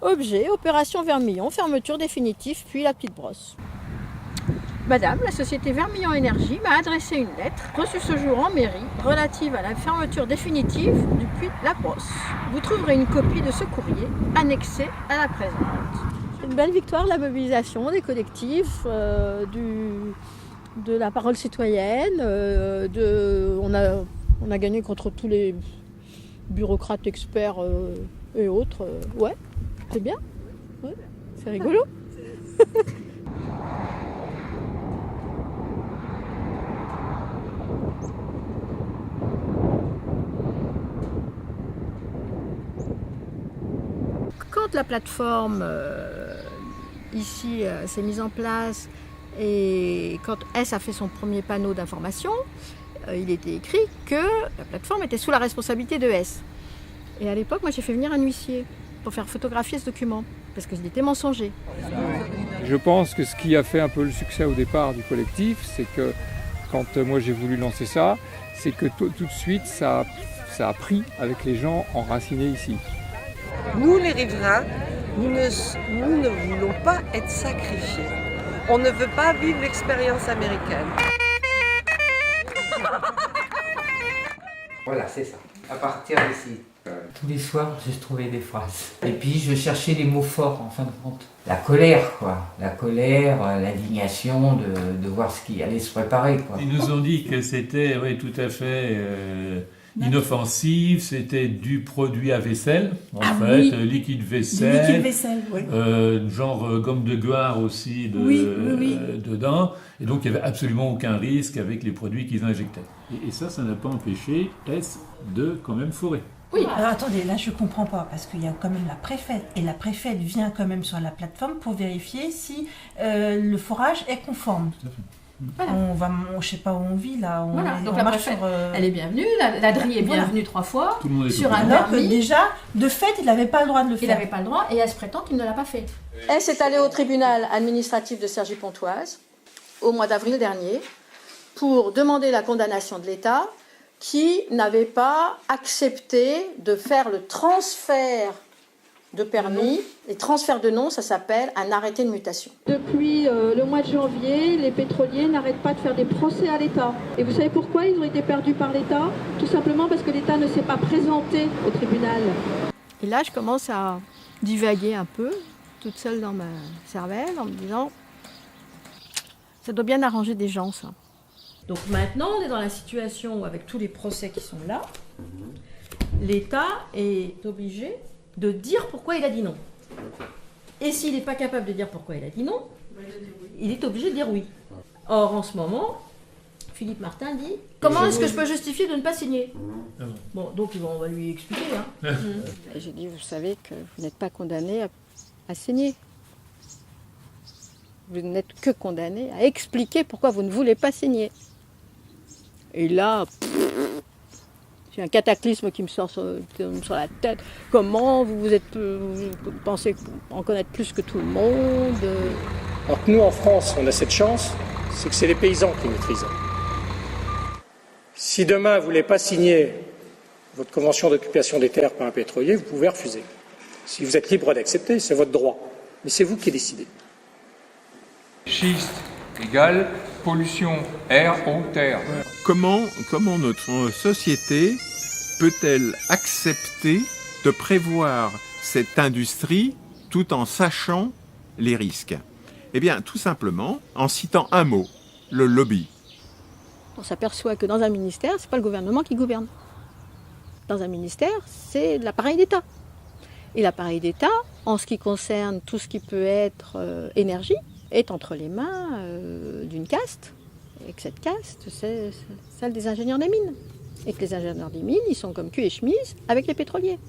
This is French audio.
Objet, opération Vermillon, fermeture définitive, puis la petite brosse. Madame, la société Vermillon Énergie m'a adressé une lettre, reçue ce jour en mairie, relative à la fermeture définitive du puits La Brosse. Vous trouverez une copie de ce courrier annexée à la présente. C'est une belle victoire de la mobilisation des collectifs, de la parole citoyenne, on a gagné contre tous les bureaucrates, experts et autres. Ouais, c'est bien, ouais, c'est rigolo. Quand la plateforme ici s'est mise en place et quand S a fait son premier panneau d'information, il était écrit que la plateforme était sous la responsabilité de S. Et à l'époque, moi j'ai fait venir un huissier pour faire photographier ce document, parce qu'il était mensonger. Je pense que ce qui a fait un peu le succès au départ du collectif, c'est que quand moi j'ai voulu lancer ça, c'est que tout de suite ça a pris avec les gens enracinés ici. Nous les riverains, nous ne voulons pas être sacrifiés. On ne veut pas vivre l'expérience américaine. Voilà, c'est ça. À partir d'ici. Tous les soirs, je trouvais des phrases. Et puis, je cherchais les mots forts, en fin de compte. La colère, quoi. La colère, l'indignation de voir ce qui allait se préparer, quoi. Ils nous ont dit que c'était tout à fait inoffensif, c'était du produit à vaisselle, oui. liquide vaisselle. Du liquide vaisselle, oui. Genre gomme de goire aussi dedans. Et donc, il n'y avait absolument aucun risque avec les produits qu'ils injectaient. Et ça n'a pas empêché S de quand même forer. Oui, alors attendez, là je comprends pas, parce qu'il y a quand même la préfète, et la préfète vient quand même sur la plateforme pour vérifier si le forage est conforme. Tout à fait. Voilà. Je sais pas où on vit là. Donc la préfète, elle est bienvenue, la DRI est bienvenue 3 fois, Tout le monde est sur un alors que permis. déjà, de fait, il n'avait pas le droit de le faire. Il n'avait pas le droit, et elle se prétend qu'il ne l'a pas fait. S est allé au tribunal administratif de Cergy-Pontoise au mois d'avril dernier pour demander la condamnation de l'État qui n'avait pas accepté de faire le transfert de permis. Et transfert de nom, ça s'appelle un arrêté de mutation. Depuis le mois de janvier, les pétroliers n'arrêtent pas de faire des procès à l'État. Et vous savez pourquoi ils ont été perdus par l'État? Tout simplement parce que l'État ne s'est pas présenté au tribunal. Et là, je commence à divaguer un peu, toute seule dans ma cervelle, en me disant « ça doit bien arranger des gens, ça ». Donc maintenant, on est dans la situation où, avec tous les procès qui sont là, l'État est obligé de dire pourquoi il a dit non. Et s'il n'est pas capable de dire pourquoi il a dit non, il est obligé de dire oui. Or, en ce moment, Philippe Martin dit « Comment est-ce que je peux justifier de ne pas signer ?» Bon, donc on va lui expliquer. Et j'ai dit « Vous savez que vous n'êtes pas condamné à signer. Vous n'êtes que condamné à expliquer pourquoi vous ne voulez pas signer. » Et là, j'ai un cataclysme qui me sort sur la tête. Comment vous pensez en connaître plus que tout le monde? Alors que nous, en France, on a cette chance, c'est que c'est les paysans qui maîtrisent. Si demain, vous ne voulez pas signer votre convention d'occupation des terres par un pétrolier, vous pouvez refuser. Si vous êtes libre d'accepter, c'est votre droit. Mais c'est vous qui décidez. Schiste égale pollution, air, eau, terre. Comment notre société peut-elle accepter de prévoir cette industrie tout en sachant les risques? Eh bien, tout simplement en citant un mot, le lobby. On s'aperçoit que dans un ministère, ce n'est pas le gouvernement qui gouverne. Dans un ministère, c'est l'appareil d'État. Et l'appareil d'État, en ce qui concerne tout ce qui peut être énergie, est entre les mains d'une caste. Et que cette caste, c'est celle des ingénieurs des mines. Et que les ingénieurs des mines, ils sont comme cul et chemise avec les pétroliers.